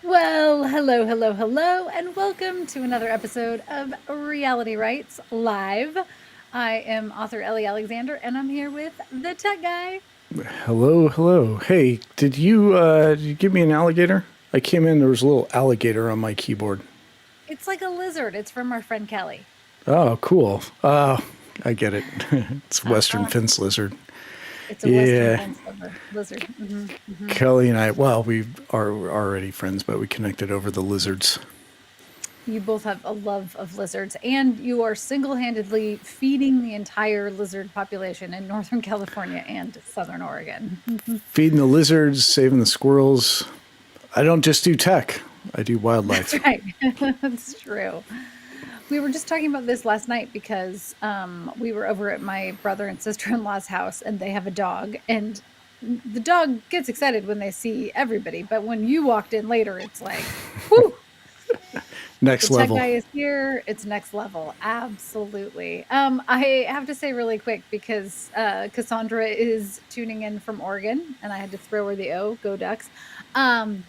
Well, hello, hello, hello, and welcome to another episode of Reality Rights Live. I am author Ellie Alexander, and I'm here with the tech guy. Hello, hello. Hey, did you give me an alligator? I came in, there was a little alligator on my keyboard. It's like a lizard. It's from our friend Kelly. Oh, cool. I get it. It's Western Uh-huh. fence lizard. It's a Western Yeah, fence lizard. Kelly and I, well, we are already friends, but we connected over the lizards. You both have a love of lizards, and you are single-handedly feeding the entire lizard population in Northern California and Southern Oregon. Feeding the lizards, saving the squirrels. I don't just do tech, I do That's wildlife. right. That's true. We were just talking about this last night because we were over at my brother and sister-in-law's house, and they have a dog, and the dog gets excited when they see everybody, but when you walked in later, it's like, whew, the Next tech level. guy is here. It's next level. Absolutely. I have to say really quick because Cassandra is tuning in from Oregon, and I had to throw her the O. Go Ducks. Um,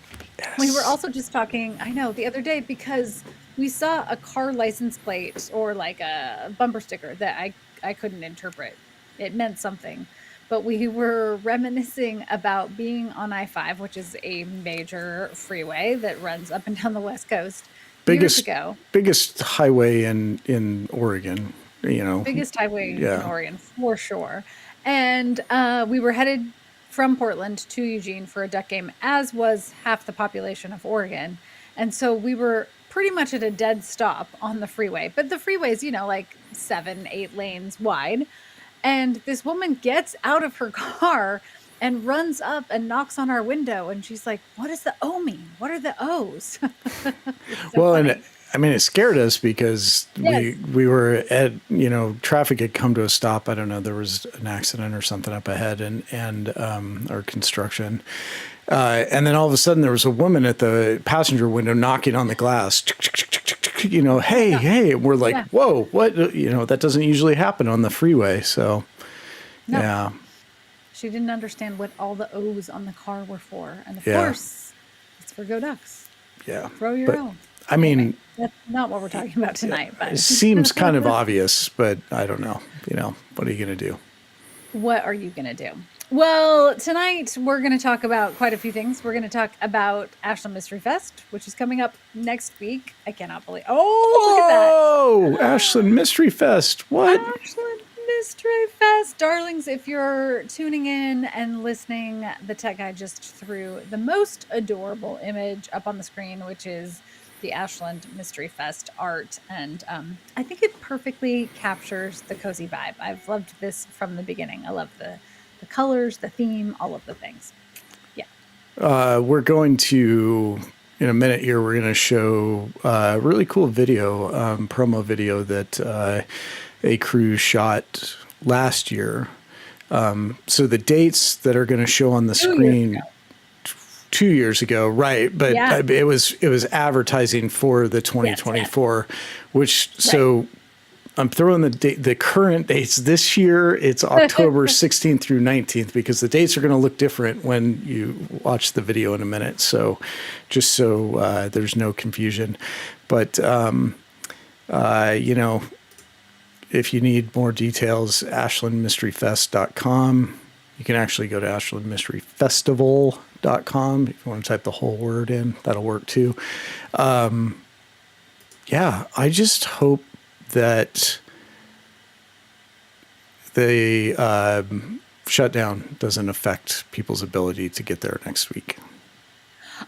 we were Yes. also just talking, I know, the other day because we saw a car license plate or like a bumper sticker that I couldn't interpret. It meant something. But we were reminiscing about being on I-5, which is a major freeway that runs up and down the West Coast years Biggest ago. biggest highway in Oregon, you know. Biggest highway in Yeah. Oregon for sure. And we were headed from Portland to Eugene for a duck game, as was half the population of Oregon. And so we were pretty much at a dead stop on the freeway. But the freeway is, like 7, 8 lanes wide. And this woman gets out of her car and runs up and knocks on our window. And she's like, "What does the O mean? What are the O's?" It's so Well, and funny. I mean, it scared us because we Yes. we were at, traffic had come to a stop. I don't know, there was an accident or something up ahead, and or construction, and then all of a sudden there was a woman at the passenger window knocking on the glass. Hey, Yeah. hey, and we're like, Yeah. whoa, what? That doesn't usually happen on the freeway. So, No. yeah, She didn't understand what all the O's on the car were for. And of yeah, course, it's for Go Ducks. yeah. Throw your But own. I Anyway, mean, that's not what we're talking about tonight, it but seems kind of obvious, but I don't know. What are you going to do? what are you going to do? Well, tonight we're going to talk about quite a few things. We're going to talk about Ashland Mystery Fest, which is coming up next week. I cannot believe. Oh, look Oh, at Ashland Mystery Fest. What? that. Ashland Mystery Fest. Darlings, if you're tuning in and listening, the tech guy just threw the most adorable image up on the screen, which is the Ashland Mystery Fest art. And I think it perfectly captures the cozy vibe. I've loved this from the beginning. I love the colors, the theme, all of the things. Yeah. We're going to, in a minute here, we're going to show a really cool video, promo video that a crew shot last year. So the dates that are going to show on the 2 years screen ago. 2 years ago, right? But Yeah. it was advertising for the Yes, yes. 2024, which Right. so I'm throwing the current dates this year. It's October 16th through 19th because the dates are going to look different when you watch the video in a minute. So just so there's no confusion. But, if you need more details, ashlandmysteryfest.com. You can actually go to ashlandmysteryfestival.com if you want to type the whole word in. That'll work too. Yeah, I just hope that the shutdown doesn't affect people's ability to get there next week.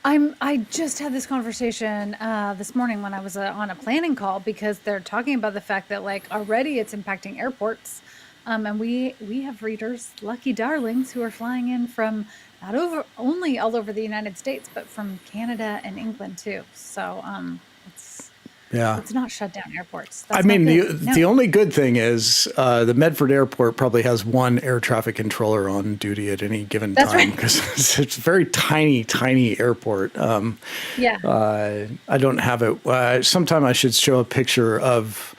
I just had this conversation this morning when I was on a planning call because they're talking about the fact that like already it's impacting airports, and we have readers, lucky darlings, who are flying in from not only all over the United States, but from Canada and England too. So let's Yeah. let's not shut down airports. I That's not mean, good. the No. only good thing is the Medford Airport probably has one air traffic controller on duty at any given That's time right. because it's a very tiny, tiny airport. Yeah. I don't have it. Sometime I should show a picture of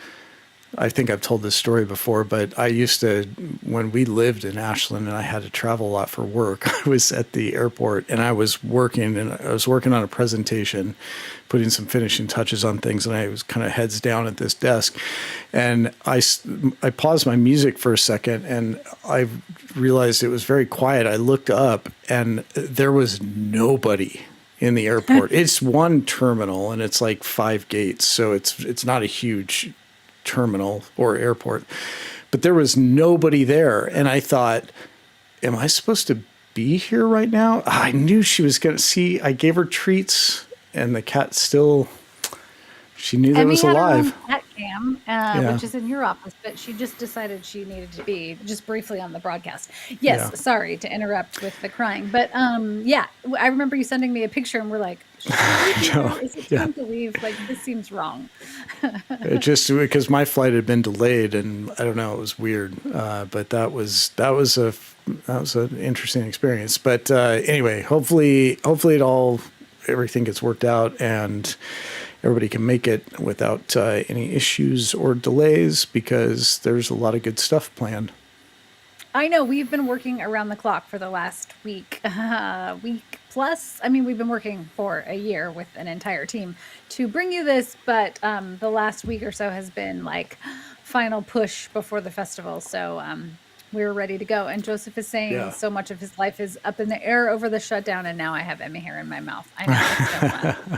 I think I've told this story before, but I used to, when we lived in Ashland and I had to travel a lot for work, I was at the airport and I was working on a presentation, putting some finishing touches on things. And I was kind of heads down at this desk, and I paused my music for a second and I realized it was very quiet. I looked up and there was nobody in the airport. It's one terminal and it's like 5 gates. So it's not a huge terminal or airport, but there was nobody there. And I thought, am I supposed to be here right now? I knew she was going to see, I gave her treats and the cat still, she knew that was alive. Cat cam, which is in your office, but she just decided she needed to be just briefly on the broadcast. Yes, sorry to interrupt with the crying, but I remember you sending me a picture, and we're like, is it time to leave? Like, this seems wrong. It just because my flight had been delayed, and I don't know, it was weird, but that was an interesting experience. But anyway, hopefully everything gets worked out and everybody can make it without any issues or delays, because there's a lot of good stuff planned. I know we've been working around the clock for the last week plus. I mean, we've been working for a year with an entire team to bring you this, but the last week or so has been like final push before the festival. So we're ready to go. And Joseph is saying so much of his life is up in the air over the shutdown, and now I have Emmy hair in my mouth. I know, it's so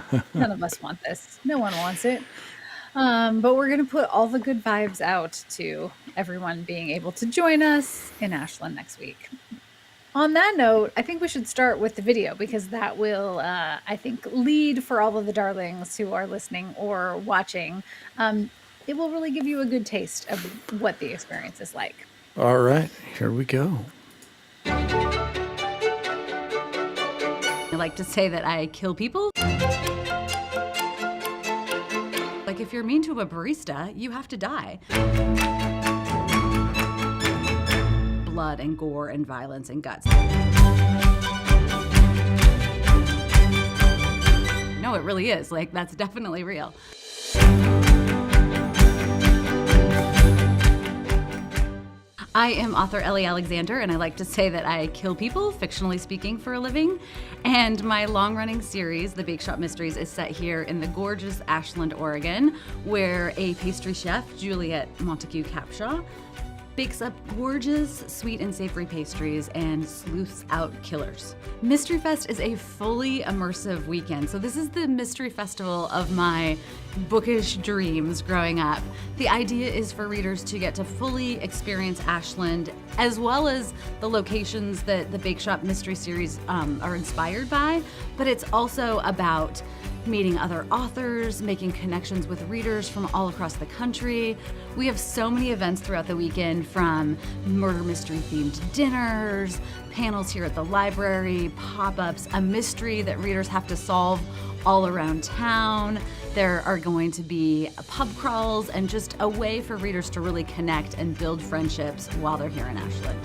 fun. None of us want this. No one wants it. But we're going to put all the good vibes out to everyone being able to join us in Ashland next week. On that note, I think we should start with the video, because that will, I think, lead for all of the darlings who are listening or watching. It will really give you a good taste of what the experience is like. All right, here we go. I like to say that I kill people. Like, if you're mean to a barista, you have to die. Blood and gore and violence and guts. No, it really is. Like, that's definitely real. I am author Ellie Alexander, and I like to say that I kill people, fictionally speaking, for a living. And my long-running series, The Bake Shop Mysteries, is set here in the gorgeous Ashland, Oregon, where a pastry chef, Juliet Montague Capshaw, bakes up gorgeous, sweet and savory pastries and sleuths out killers. Mystery Fest is a fully immersive weekend. So this is the mystery festival of my bookish dreams growing up. The idea is for readers to get to fully experience Ashland, as well as the locations that the Bake Shop Mystery Series are inspired by, but it's also about meeting other authors, making connections with readers from all across the country. We have so many events throughout the weekend, from murder mystery themed dinners, panels here at the library, pop-ups, a mystery that readers have to solve all around town. There are going to be pub crawls and just a way for readers to really connect and build friendships while they're here in Ashland.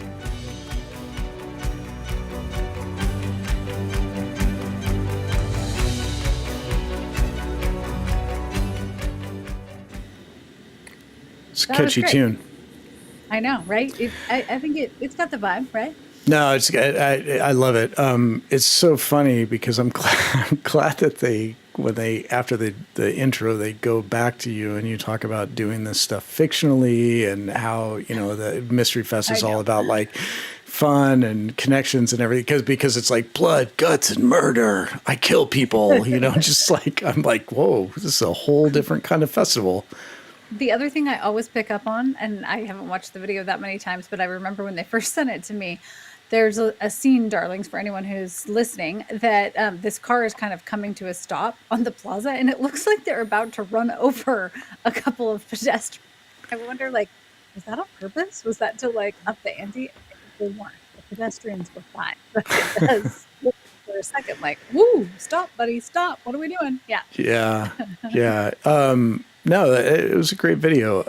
It's a catchy tune. I know, right? I think it's got the vibe, right? No, I love it. It's so funny because I'm glad that after the intro, they go back to you and you talk about doing this stuff fictionally, and how, the Mystery Fest is all about like fun and connections and everything, because it's like blood, guts, and murder. I kill people, just like, I'm like, whoa, this is a whole different kind of festival. The other thing I always pick up on, and I haven't watched the video that many times, but I remember when they first sent it to me, there's a scene, darlings, for anyone who's listening, that this car is kind of coming to a stop on the plaza, and it looks like they're about to run over a couple of pedestrians. I wonder, like, was that on purpose? Was that to, like, up the ante? They weren't. The pedestrians were fine. But it does look for a second like, woo, stop, buddy, stop. What are we doing? Yeah. Yeah. Yeah. No, it was a great video.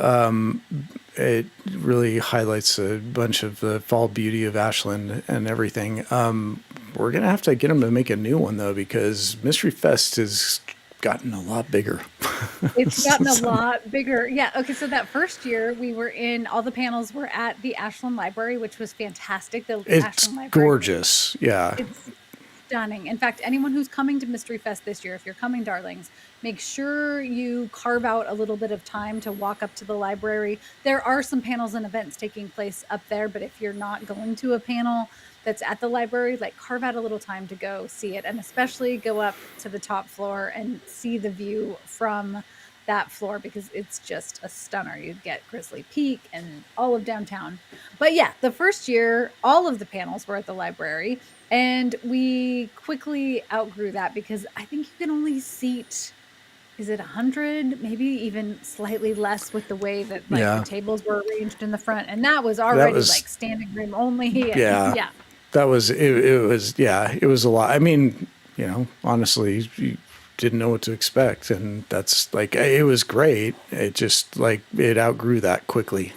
It really highlights a bunch of the fall beauty of Ashland and everything. We're going to have to get them to make a new one, though, because Mystery Fest is gotten a lot bigger. It's gotten a lot bigger. Yeah. Okay. So that first year we were all the panels were at the Ashland Library, which was fantastic. The It's Ashland Library, gorgeous. Yeah. it's stunning. In fact, anyone who's coming to Mystery Fest this year, if you're coming, darlings, make sure you carve out a little bit of time to walk up to the library. There are some panels and events taking place up there, but if you're not going to a panel that's at the library, like carve out a little time to go see it, and especially go up to the top floor and see the view from that floor because it's just a stunner. You get Grizzly Peak and all of downtown. But yeah, the first year, all of the panels were at the library, and we quickly outgrew that because I think you can only seat, is it 100, maybe even slightly less with the way that like the Yeah. tables were arranged in the front, and that was That already was, like standing room only. And yeah. yeah, That was, it was, yeah, it was a lot. I mean, honestly, you didn't know what to expect. And that's like, it was great. It just like, it outgrew that quickly.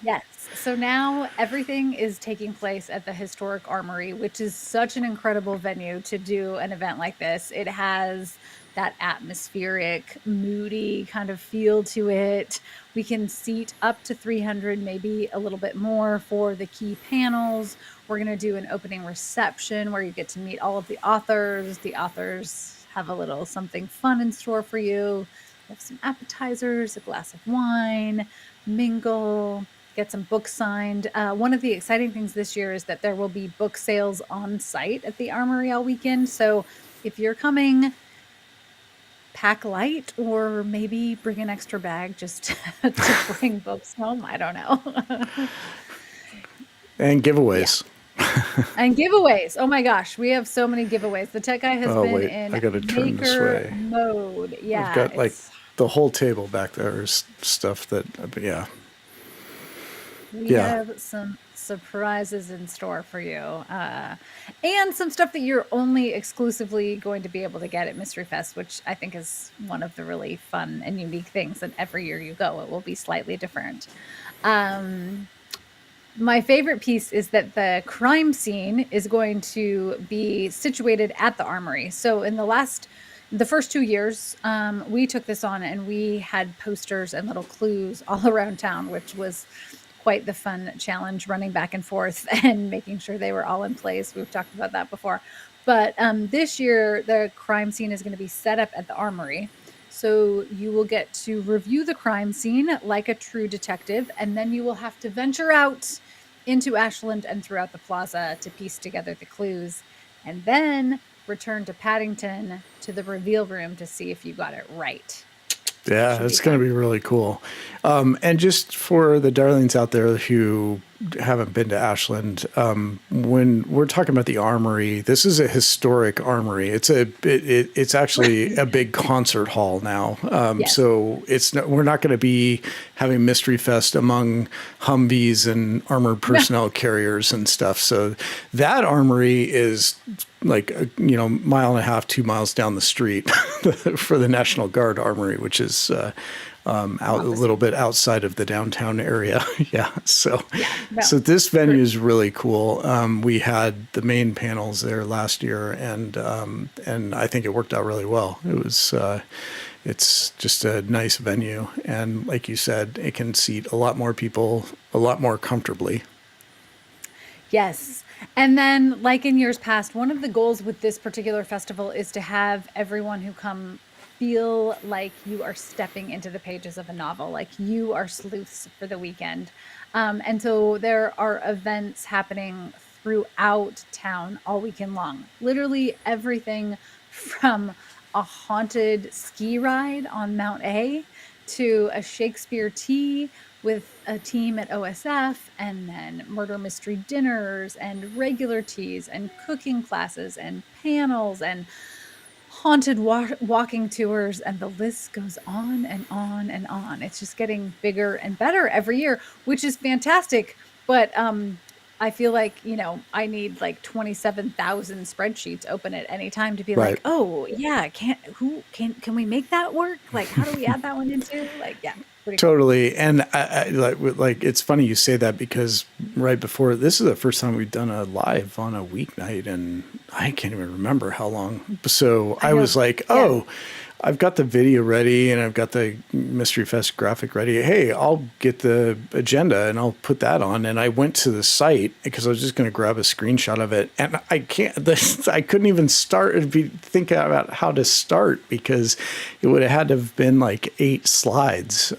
yes. So now everything is taking place at the Historic Armory, which is such an incredible venue to do an event like this. It has that atmospheric, moody kind of feel to it. We can seat up to 300, maybe a little bit more for the key panels. We're going to do an opening reception where you get to meet all of the authors. The authors have a little something fun in store for you. You have some appetizers, a glass of wine, mingle, get some books signed. One of the exciting things this year is that there will be book sales on site at the Armory all weekend. So if you're coming, pack light or maybe bring an extra bag just to bring books home. I don't know. And Yeah. giveaways. And giveaways. Oh my gosh, we have so many giveaways. The tech guy has Oh, been wait, I in got to turn this maker way. mode. I've Yeah, got like it's the whole table back there is stuff that, yeah. we Yeah. have some surprises in store for you, and some stuff that you're only exclusively going to be able to get at Mystery Fest, which I think is one of the really fun and unique things. That every year you go, it will be slightly different. Um, my favorite piece is that the crime scene is going to be situated at the Armory. So in the first 2 years, we took this on and we had posters and little clues all around town, which was quite the fun challenge, running back and forth and making sure they were all in place. We've talked about that before. But this year, the crime scene is going to be set up at the Armory. So you will get to review the crime scene like a true detective, and then you will have to venture out into Ashland and throughout the plaza to piece together the clues, and then return to Paddington to the reveal room to see if you got it right. Yeah, Should be it's going to fun. be really cool. And just for the darlings out there who haven't been to Ashland, when we're talking about the Armory, this is a historic armory. It's actually a big concert hall now. Yes. So we're not going to be having Mystery Fest among Humvees and armored personnel carriers and stuff. So that armory is like a mile and a half, 2 miles down the street for the National Guard Armory, which is out a little bit outside of the downtown area. Yeah. So, Yeah. No. so this venue is really cool. We had the main panels there last year, and I think it worked out really well. It's just a nice venue, and like you said, it can seat a lot more people a lot more comfortably. Yes. And then, like in years past, one of the goals with this particular festival is to have everyone who come feel like you are stepping into the pages of a novel, like you are sleuths for the weekend. And so there are events happening throughout town all weekend long. Literally everything from a haunted ski ride on Mount A to a Shakespeare tea with a team at OSF, and then murder mystery dinners and regular teas and cooking classes and panels and haunted walking tours, and the list goes on and on and on. It's just getting bigger and better every year, which is fantastic. But I feel like, I need like 27,000 spreadsheets open at any time to be Right. like, oh yeah, can we make that work? Like, how do we add that one into? Like, yeah, pretty cool. Totally. And I like it's funny you say that because right before this is the first time we've done a live on a weeknight, and I can't even remember how long. So I I know. was like, Yeah. oh, I've got the video ready and I've got the Mystery Fest graphic ready. Hey, I'll get the agenda and I'll put that on. And I went to the site because I was just going to grab a screenshot of it. And I couldn't even think about how to start because it would have had to have been like 8 slides.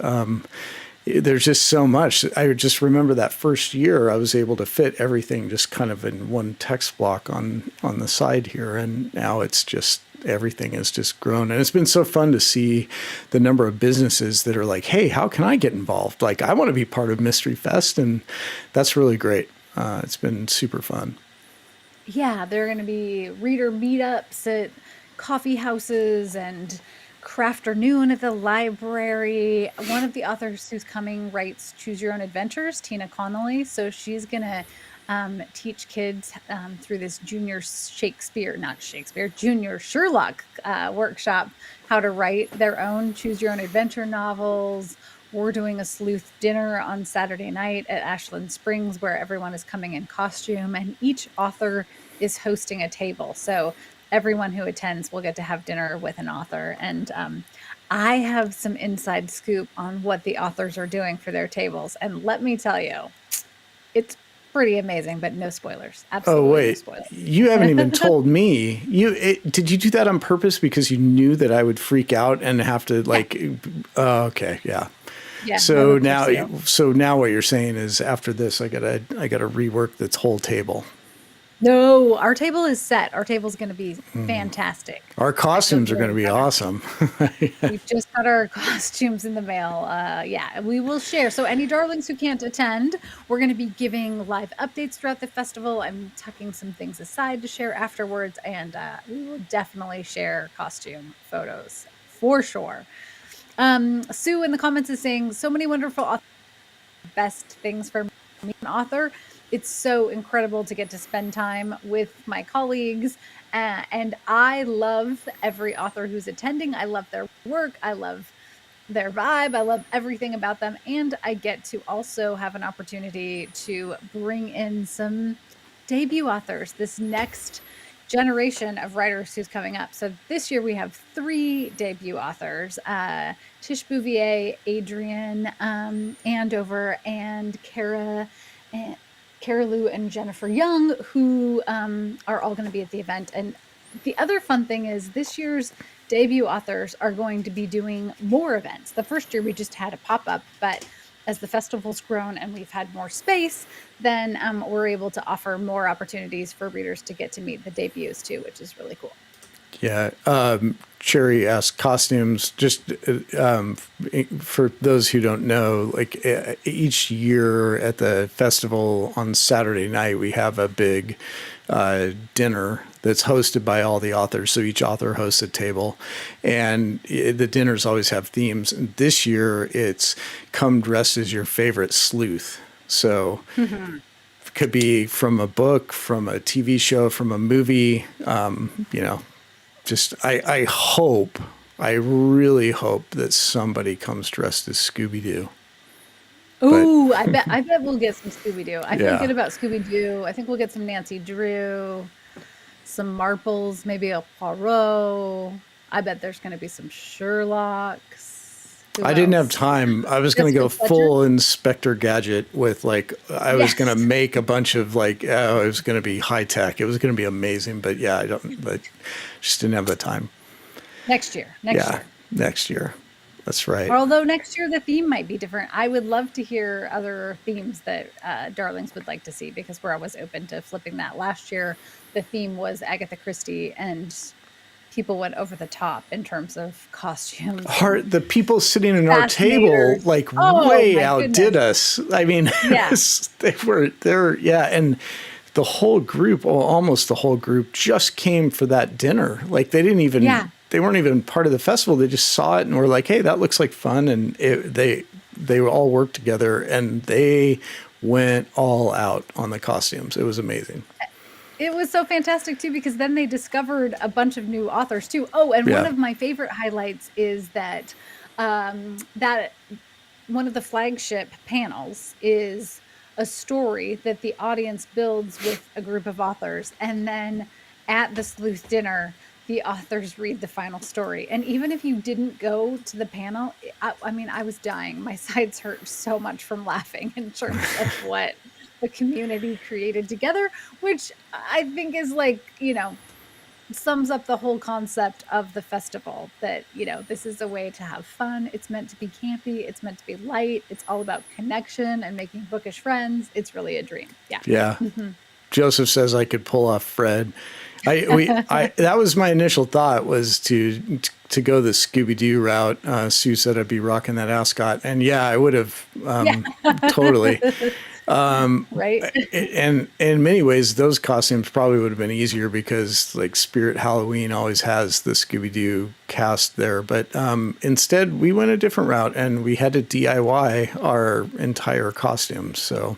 There's just so much. I just remember that first year I was able to fit everything just kind of in one text block on the side here. And now it's just, everything has just grown. And it's been so fun to see the number of businesses that are like, hey, how can I get involved? Like, I want to be part of Mystery Fest. And that's really great. It's been super fun. Yeah, there are going to be reader meetups at coffee houses and crafternoon at the library. One of the authors who's coming writes Choose Your Own Adventures, Tina Connolly. So she's going to teach kids through this junior Sherlock workshop how to write their own Choose Your Own Adventure novels. We're doing a sleuth dinner on Saturday night at Ashland Springs where everyone is coming in costume and each author is hosting a table. So everyone who attends will get to have dinner with an author. And I have some inside scoop on what the authors are doing for their tables. And let me tell you, it's pretty amazing, but no spoilers. Absolutely Oh, wait, no spoilers. you haven't even told me. Did you do that on purpose because you knew that I would freak out and have to like, okay. Yeah. Yeah. So no, now what you're saying is after this, I gotta rework this whole table. No, our table is set. Our table's going to be fantastic. Our costumes are going to be awesome. We've just got our costumes in the mail. Yeah, we will share. So any darlings who can't attend, we're going to be giving live updates throughout the festival. I'm tucking some things aside to share afterwards, and we will definitely share costume photos for sure. Sue in the comments is saying, so many wonderful authors, best things for me, an author. It's so incredible to get to spend time with my colleagues. And I love every author who's attending. I love their work. I love their vibe. I love everything about them. And I get to also have an opportunity to bring in some debut authors, this next generation of writers who's coming up. So this year we have 3 debut authors, Tish Bouvier, Adrian Andover, and Kara Lou and Jennifer Young, who are all going to be at the event. And the other fun thing is this year's debut authors are going to be doing more events. The first year we just had a pop-up, but as the festival's grown and we've had more space, then we're able to offer more opportunities for readers to get to meet the debuts too, which is really cool. Yeah. Cherry asked costumes. Just for those who don't know, like each year at the festival on Saturday night, we have a big dinner that's hosted by all the authors. So each author hosts a table, and the dinners always have themes. And this year, it's come dressed as your favorite sleuth. So it could be from a book, from a TV show, from a movie. Just I really hope that somebody comes dressed as Scooby-Doo. Ooh, I bet we'll get some Scooby-Doo. I feel Yeah. good about Scooby-Doo. I think we'll get some Nancy Drew, some Marples, maybe a Poirot. I bet there's going to be some Sherlocks. Who I didn't have else? time. I was going to go Desmond full Inspector Gadget with like, I was going to Yes. make a bunch of like, it was going to be high tech. It was going to be amazing, but yeah, I just didn't have the time. Next year. Next year. That's right. Although next year the theme might be different. I would love to hear other themes that darlings would like to see because we're always open to flipping that. Last year, the theme was Agatha Christie, and people went over the top in terms of costumes. The people sitting in our table Fascinators. like Oh, way my outdid goodness. us. I mean, Yeah. and the whole group, or almost the whole group, just came for that dinner. Like they didn't even, they weren't even part of the festival. They just saw it and were like, hey, that looks like fun. And they all worked together and they went all out on the costumes. It was amazing. It was so fantastic too, because then they discovered a bunch of new authors too. Oh, and one Yeah. of my favorite highlights is that that one of the flagship panels is a story that the audience builds with a group of authors, and then at the sleuth dinner, the authors read the final story. And even if you didn't go to the panel, I mean, I was dying. My sides hurt so much from laughing in terms of what the community created together, which I think is like, sums up the whole concept of the festival, that, this is a way to have fun. It's meant to be campy. It's meant to be light. It's all about connection and making bookish friends. It's really a dream. Yeah. Yeah. Joseph says I could pull off Fred. That was my initial thought, was to go the Scooby-Doo route. Sue said I'd be rocking that ascot, and yeah, I would have totally. Right. And in many ways, those costumes probably would have been easier, because like Spirit Halloween always has the Scooby-Doo cast there. But instead, we went a different route, and we had to DIY our entire costumes. So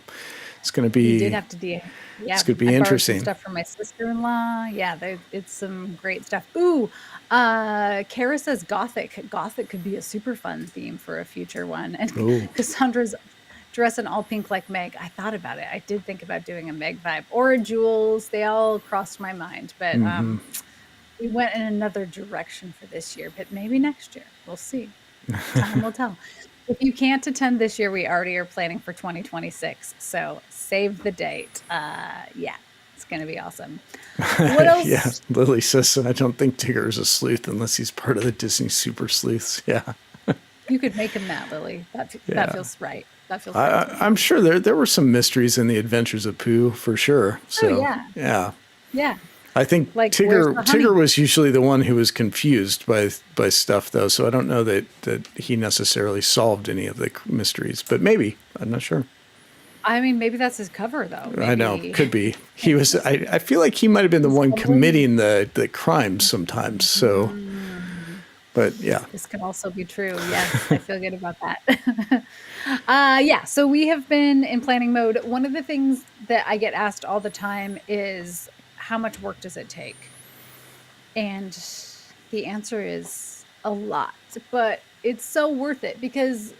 it's going to be. You did have to DIY. Yeah, it's going to be I borrowed interesting. some stuff from my sister-in-law. Yeah, it's some great stuff. Ooh, Kara says Gothic. Gothic could be a super fun theme for a future one. And Ooh. Cassandra's dressed in all pink like Meg. I thought about it. I did think about doing a Meg vibe or a Jules. They all crossed my mind, but we went in another direction for this year. But maybe next year, we'll see. Time will tell. If you can't attend this year, we already are planning for 2026. So save the date. Yeah, it's going to be awesome. What else? Yeah, Lily says I don't think Tigger is a sleuth unless he's part of the Disney Super Sleuths. Yeah. You could make him that, Lily. That feels right. That feels right. I'm sure there were some mysteries in the Adventures of Pooh for sure. So yeah. I think Like, where's the honey? Tigger was usually the one who was confused by stuff, though. So I don't know that he necessarily solved any of the mysteries, but maybe. I'm not sure. I mean, maybe that's his cover, though. Maybe. I know, could be. He was. I feel like he might have been the one committing the crimes sometimes. So, but yeah, this could also be true. Yes, I feel good about that. So we have been in planning mode. One of the things that I get asked all the time is, how much work does it take? And the answer is a lot, but it's so worth it, because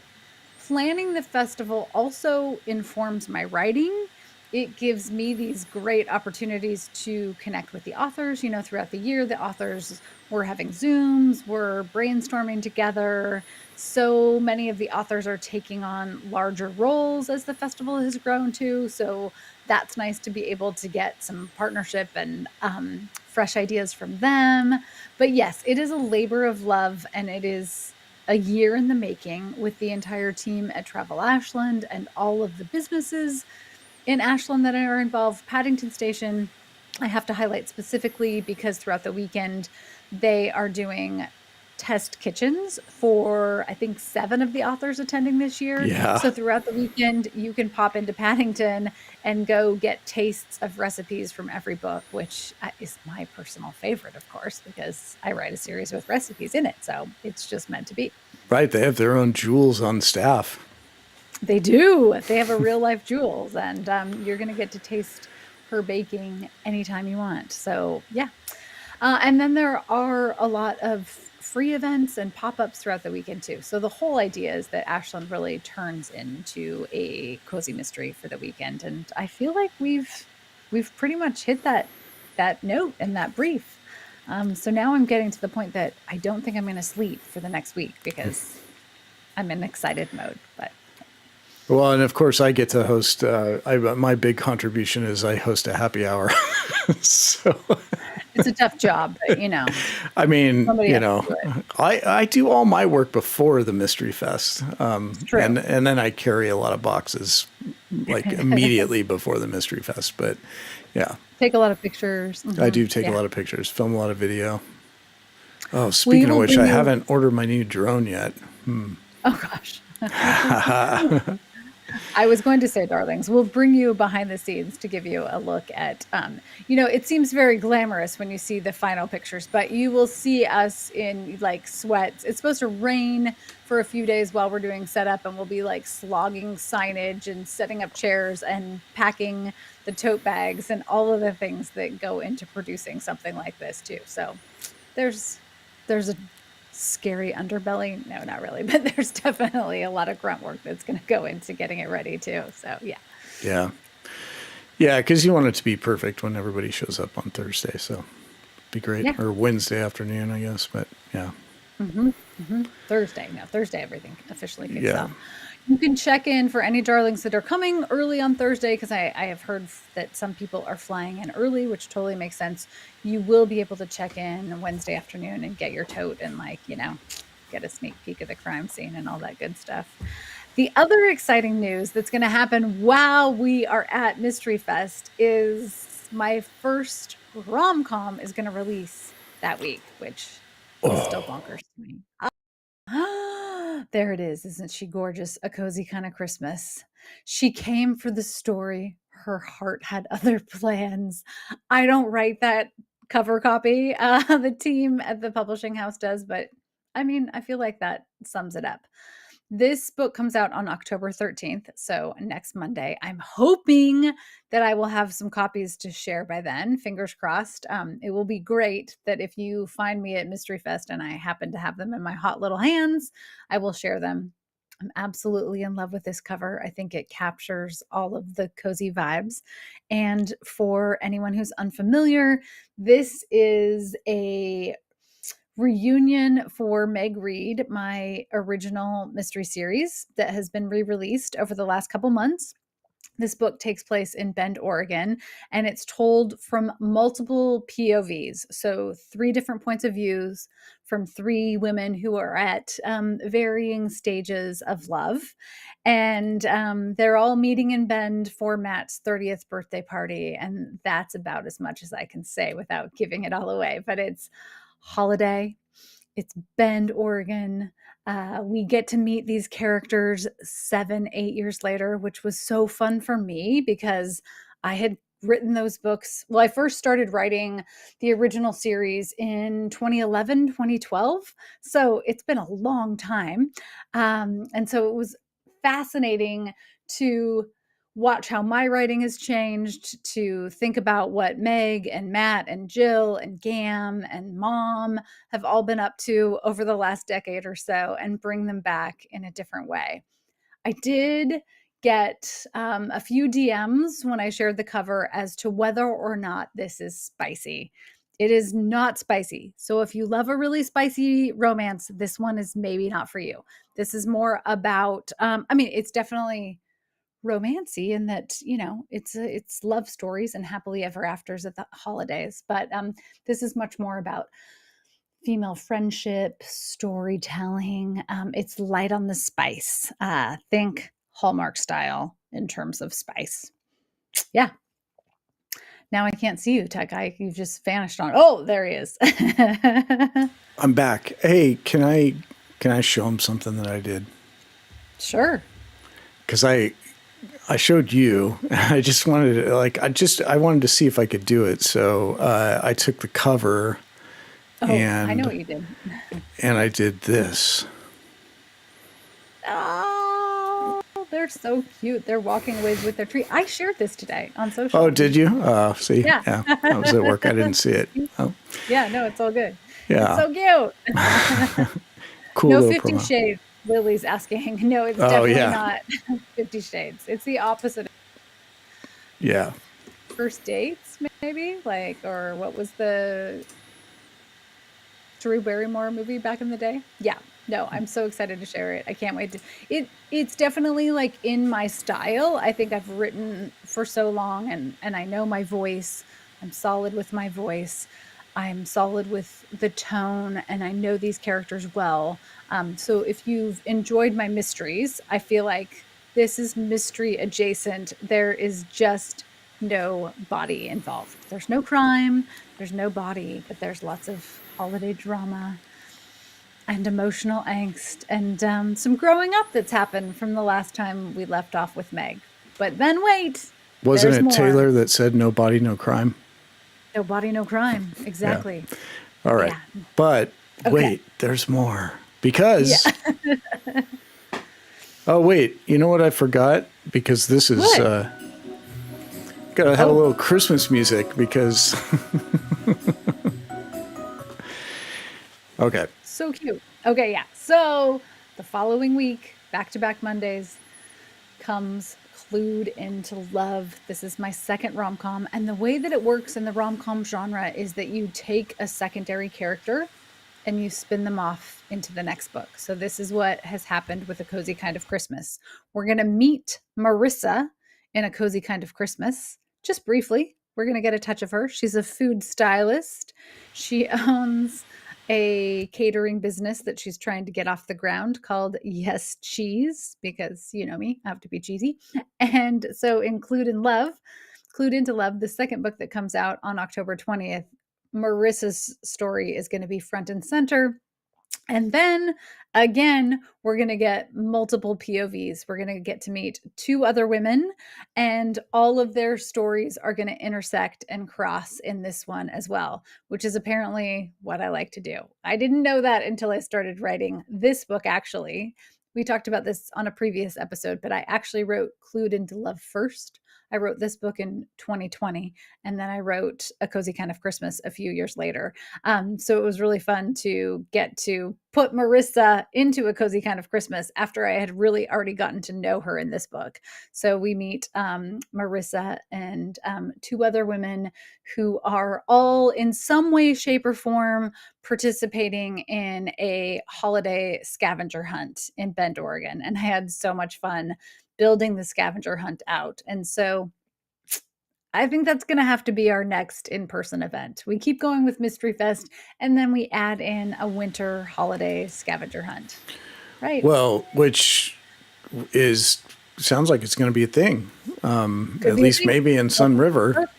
planning the festival also informs my writing. It gives me these great opportunities to connect with the authors. Throughout the year, the authors were having Zooms, we're brainstorming together. So many of the authors are taking on larger roles as the festival has grown too. So that's nice to be able to get some partnership and fresh ideas from them. But yes, it is a labor of love, and it is a year in the making with the entire team at Travel Ashland and all of the businesses in Ashland that are involved. Paddington Station, I have to highlight specifically because throughout the weekend, they are doing test kitchens for, I think, 7 of the authors attending this year. Yeah. So throughout the weekend, you can pop into Paddington and go get tastes of recipes from every book, which is my personal favorite, of course, because I write a series with recipes in it. So it's just meant to be. Right. They have their own Jules on staff. They do. They have a real life Jules, and you're going to get to taste her baking anytime you want. So yeah. And then there are a lot of free events and pop-ups throughout the weekend too. So the whole idea is that Ashland really turns into a cozy mystery for the weekend. And I feel like we've pretty much hit that note and that brief. So now I'm getting to the point that I don't think I'm going to sleep for the next week, because I'm in excited mode. But well, and of course I get to host, my big contribution is I host a happy hour. So it's a tough job, but I mean, somebody has to do it. I do all my work before the Mystery Fest. True. And then I carry a lot of boxes like immediately before the Mystery Fest. But yeah, take a lot of pictures. Mm-hmm. I do take a lot of pictures, film a lot of video. Oh, speaking of which, I haven't ordered my new drone yet. Oh gosh. I was going to say, darlings, we'll bring you behind the scenes to give you a look at, it seems very glamorous when you see the final pictures, but you will see us in like sweats. It's supposed to rain for a few days while we're doing setup, and we'll be like slogging signage and setting up chairs and packing the tote bags and all of the things that go into producing something like this too. So there's a scary underbelly. No, not really, but there's definitely a lot of grunt work that's going to go into getting it ready too. So yeah. Yeah. Yeah, because you want it to be perfect when everybody shows up on Thursday. So it'd be great. Yeah. Or Wednesday afternoon, I guess. But yeah. Thursday. No, Thursday, everything officially kicks Yeah. off. You can check in for any darlings that are coming early on Thursday, because I have heard that some people are flying in early, which totally makes sense. You will be able to check in Wednesday afternoon and get your tote and get a sneak peek of the crime scene and all that good stuff. The other exciting news that's going to happen while we are at Mystery Fest is my first rom-com is going to release that week, which is still bonkers to me. There it is. Isn't she gorgeous? A Cozy Kind of Christmas. She came for the story. Her heart had other plans. I don't write that cover copy. The team at the publishing house does, but I mean, I feel like that sums it up. This book comes out on October 13th, so next Monday. I'm hoping that I will have some copies to share by then. Fingers crossed. It will be great that if you find me at Mystery Fest and I happen to have them in my hot little hands, I will share them. I'm absolutely in love with this cover. I think it captures all of the cozy vibes. And for anyone who's unfamiliar, this is a reunion for Meg Reed, my original mystery series that has been re-released over the last couple months. This book takes place in Bend, Oregon, and it's told from multiple POVs. So 3 different points of views from 3 women who are at varying stages of love. And they're all meeting in Bend for Matt's 30th birthday party. And that's about as much as I can say without giving it all away. But it's holiday. It's Bend, Oregon. We get to meet these characters 7, 8 years later, which was so fun for me because I had written those books. Well, I first started writing the original series in 2011, 2012. So it's been a long time. And so it was fascinating to watch how my writing has changed, to think about what Meg and Matt and Jill and Gam and Mom have all been up to over the last decade or so and bring them back in a different way. I did get a few DMs when I shared the cover as to whether or not this is spicy. It is not spicy. So if you love a really spicy romance, this one is maybe not for you. This is more about, it's definitely romancy in that it's love stories and happily ever afters at the holidays, but this is much more about female friendship, storytelling. It's light on the spice. Think Hallmark style in terms of spice. Yeah. Now I can't see you, Tech. You've just vanished on. Oh, there he is. I'm back. Hey, can I show him something that I did? Sure. Because I showed you. I just wanted to, I wanted to see if I could do it. So I took the cover. Oh, I know what you did. And I did this. Oh, they're so cute. They're walking away with their tree. I shared this today on social. Oh, did you? See? Yeah. I was at work. I didn't see it. Oh. Yeah, no, it's all good. Yeah. It's so cute. Cool. No 50 Shades. Lily's asking. No, it's definitely not 50 Shades. It's the opposite. Yeah. First dates, maybe? Or what was the Drew Barrymore movie back in the day? Yeah. No, I'm so excited to share it. I can't wait to. It's definitely in my style. I think I've written for so long and I know my voice. I'm solid with my voice. I'm solid with the tone, and I know these characters well. So if you've enjoyed my mysteries, I feel like this is mystery adjacent. There is just no body involved. There's no crime, there's no body, but there's lots of holiday drama. and emotional angst and some growing up that's happened from the last time we left off with Meg. But then wait, Wasn't there's it more. Taylor that said no body, no crime? No body, no crime. Exactly. All right. Yeah. But Okay. wait, there's more. Because Yeah. oh wait, you know what I forgot? Because this is What? gotta have a Oh. little Christmas music because okay. So cute. Okay, yeah. So the following week, back-to-back Mondays, comes Clued into Love. This is my second rom-com, and the way that it works in the rom-com genre is that you take a secondary character and you spin them off into the next book. So this is what has happened with A Cozy Kind of Christmas. We're going to meet Marissa in A Cozy Kind of Christmas, just briefly. We're going to get a touch of her. She's a food stylist. She owns a catering business that she's trying to get off the ground called Yes Cheese, because you know me, I have to be cheesy. And so Clued into Love, the second book that comes out on October 20th, Marissa's story is going to be front and center. And then again, we're going to get multiple POVs. We're going to get to meet two other women, and all of their stories are going to intersect and cross in this one as well, which is apparently what I like to do. I didn't know that until I started writing this book, actually. We talked about this on a previous episode, but I actually wrote Clued into Love first. I wrote this book in 2020, and then I wrote A Cozy Kind of Christmas a few years later. So it was really fun to get to put Marissa into A Cozy Kind of Christmas after I had really already gotten to know her in this book. So we meet Marissa and two other women who are all in some way, shape, or form participating in a holiday scavenger hunt in Bend, Oregon. And I had so much fun building the scavenger hunt out. And so I think that's going to have to be our next in-person event. We keep going with Mystery Fest, and then we add in a winter holiday scavenger hunt. Right. Well, which is sounds like it's going to be a thing. At least maybe in Sun River.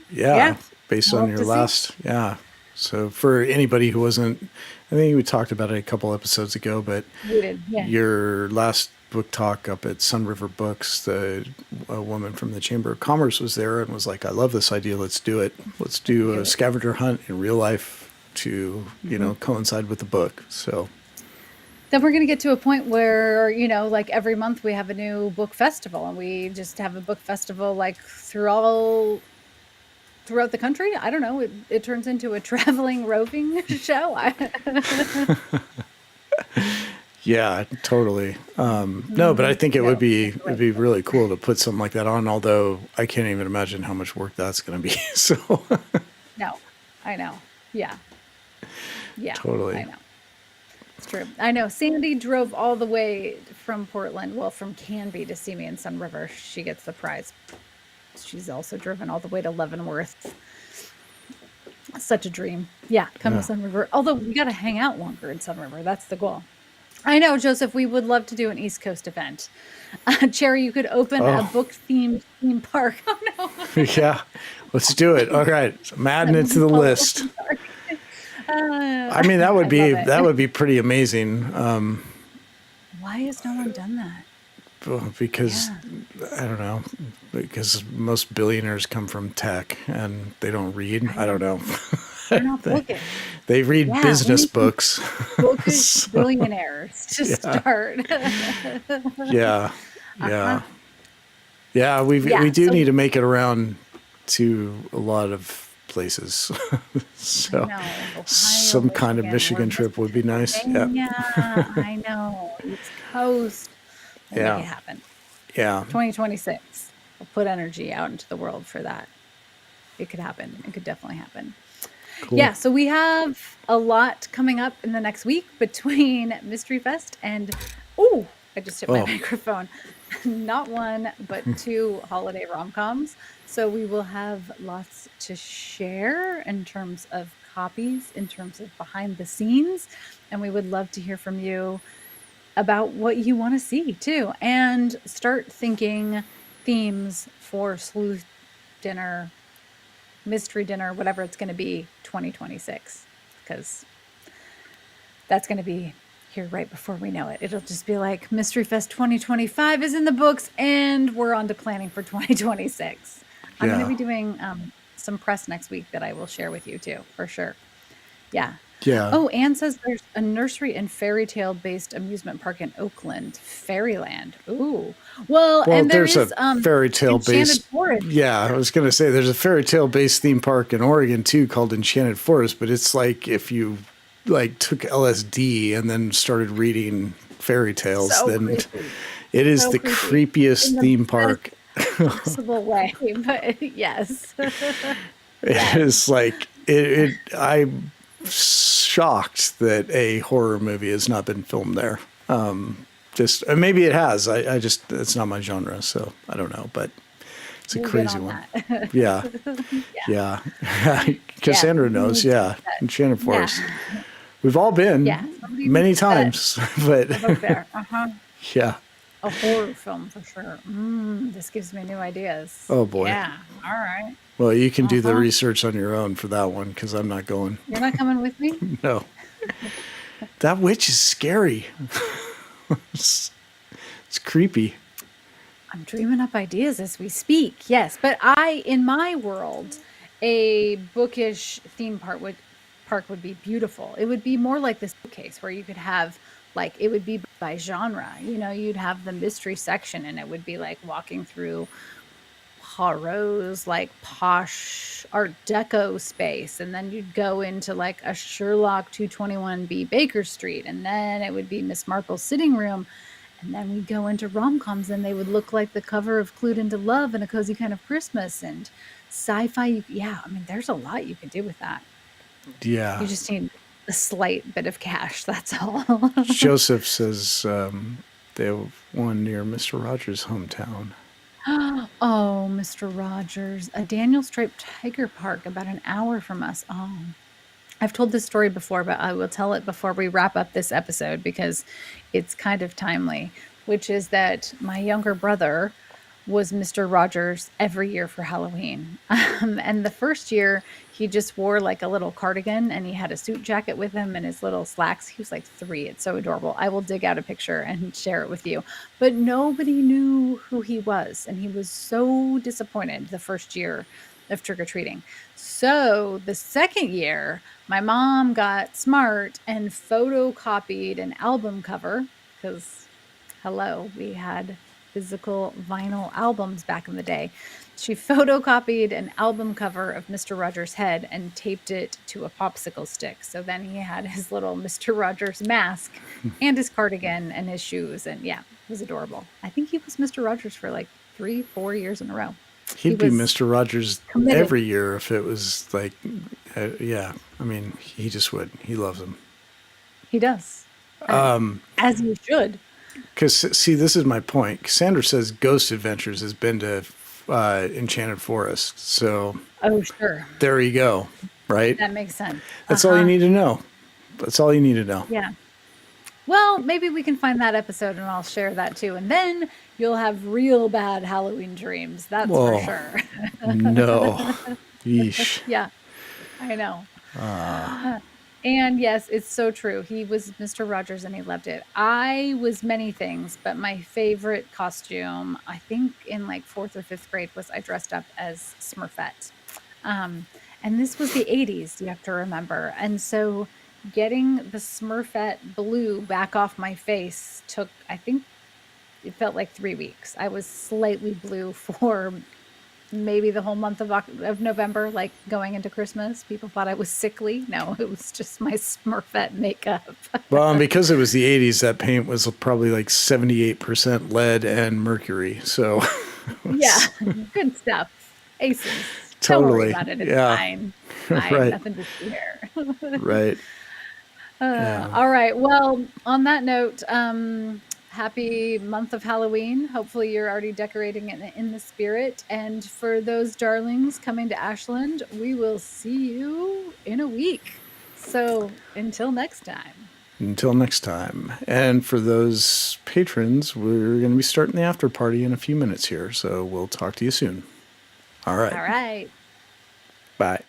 Yeah, based on your last. Yeah. So for anybody who wasn't, I think we talked about it a couple episodes ago, but We did, yeah. your last book talk up at Sun River Books, a woman from the Chamber of Commerce was there and was like, I love this idea. Let's do it. Let's do a scavenger hunt in real life to, you know, coincide with the book. So then we're going to get to a point where, you know, like every month we have a new book festival, and we just have a book festival like throughout the country. I don't know. It turns into a traveling roving show. yeah, totally. No, but I think it'd be really cool to put something like that on. Although I can't even imagine how much work that's going to be. So no, I know. Yeah, totally. I know. It's true. I know. Sandy drove all the way from Portland, well, from Canby to see me in Sun River. She gets the prize. She's also driven all the way to Leavenworth. Such a dream. Yeah, come to Sun River. Although we got to hang out longer in Sun River. That's the goal. I know, Joseph, we would love to do an East Coast event. Cherry, you could open a book-themed theme park. Oh, no. Yeah, let's do it. All right. I'm adding it to the list. I mean, that would be pretty amazing. Why has no one done that? Because I don't know, because most billionaires come from tech and they don't read. I don't know. They're not booking. They read business books. Bookish billionaires to start. Yeah. We do need to make it around to a lot of places. So Ohio, some kind of Michigan trip would be nice. Yeah, I know. East Coast. We'll make it happen. Yeah. 2026. We'll put energy out into the world for that. It could happen. It could definitely happen. Cool. Yeah, so we have a lot coming up in the next week between Mystery Fest and, I just hit my microphone. Not one, but two holiday rom-coms. So we will have lots to share in terms of copies, in terms of behind the scenes. And we would love to hear from you about what you want to see too, and start thinking themes for sleuth dinner, mystery dinner, whatever it's going to be 2026, because that's going to be here right before we know it. It'll just be like Mystery Fest 2025 is in the books, and we're on to planning for 2026. I'm going to Yeah. be doing some press next week that I will share with you too, for sure. Yeah. Yeah. Oh, Anne says there's a nursery and fairy tale based amusement park in Oakland, Fairyland. Ooh. Well, Well, and there there's is a fairy tale Enchanted based. Forest. Yeah, I was going to say there's a fairy tale based theme park in Oregon too called Enchanted Forest, but it's like if you like took LSD and then started reading fairy tales, So then creepy. it is So the creepy. creepiest In the theme best park. possible way, but yes. It is like I'm shocked that a horror movie has not been filmed there. Just maybe it has. I just it's not my genre, so I don't know. But it's a We'll get crazy on one. that. Yeah, Yeah. yeah. Cassandra we knows. need to Yeah, do that. Enchanted Yeah. Forest. We've all been Yeah. Somebody many needs to set times, but a book there. Uh-huh. yeah. A horror film for sure. This gives me new ideas. Oh boy. Yeah. All right. Well, you can do the Uh-huh. research on your own for that one because I'm not going. You're not coming with me? No, that witch is scary. It's creepy. I'm dreaming up ideas as we speak. Yes, but in my world, a bookish theme park would be beautiful. It would be more like this bookcase where you could have like it would be by genre. You know, you'd have the mystery section, and it would be like walking through Poirot's like posh Art Deco space, and then you'd go into like a Sherlock 221B Baker Street, and then it would be Miss Marple's sitting room. And then we'd go into rom-coms, and they would look like the cover of Clued into Love and A Cozy Kind of Christmas and sci-fi. Yeah, I mean, there's a lot you could do with that. Yeah. You just need a slight bit of cash. That's all. Joseph says they have one near Mr. Rogers' hometown. Oh, Mr. Rogers, a Daniel Striped Tiger Park about an hour from us. Oh, I've told this story before, but I will tell it before we wrap up this episode because it's kind of timely, which is that my younger brother was Mr. Rogers every year for Halloween. And the first year, he just wore like a little cardigan and he had a suit jacket with him and his little slacks. He was like 3. It's so adorable. I will dig out a picture and share it with you. But nobody knew who he was. And he was so disappointed the first year of trick-or-treating. So the second year, my mom got smart and photocopied an album cover because, hello, we had physical vinyl albums back in the day. She photocopied an album cover of Mr. Rogers' head and taped it to a popsicle stick. So then he had his little Mr. Rogers mask and his cardigan and his shoes. And yeah, it was adorable. I think he was Mr. Rogers for like 3-4 years in a row. He'd be was Mr. Rogers committed. every year if it was like, yeah. I mean, he just would. He loves him. He does. As you should. Because, see, this is my point. Cassandra says Ghost Adventures has been to Enchanted Forest. So Oh, sure. there you go, right? That makes sense. That's all you need to know. That's all you need to know. Yeah. Well, maybe we can find that episode and I'll share that too. And then you'll have real bad Halloween dreams. That's Whoa. for sure. No. Yeesh. Yeah, I know. And yes, it's so true. He was Mr. Rogers and he loved it. I was many things, but my favorite costume, I think in like 4th or 5th grade, was I dressed up as Smurfette. And this was the 80s, you have to remember. And so getting the Smurfette blue back off my face took, I think it felt like 3 weeks. I was slightly blue for maybe the whole month of November, like going into Christmas. People thought I was sickly. No, it was just my Smurfette makeup. Well, and because it was the 80s, that paint was probably like 78% lead and mercury. So, Yeah, good stuff. Aces. Don't worry Totally. about it. It's Yeah. fine. Fine. Right. Nothing to see here. right. Yeah. All right. Well, on that note, happy month of Halloween. Hopefully you're already decorating it in the spirit. And for those darlings coming to Ashland, we will see you in a week. So until next time. Until next time. And for those patrons, we're going to be starting the after party in a few minutes here. So we'll talk to you soon. All right. All right. Bye.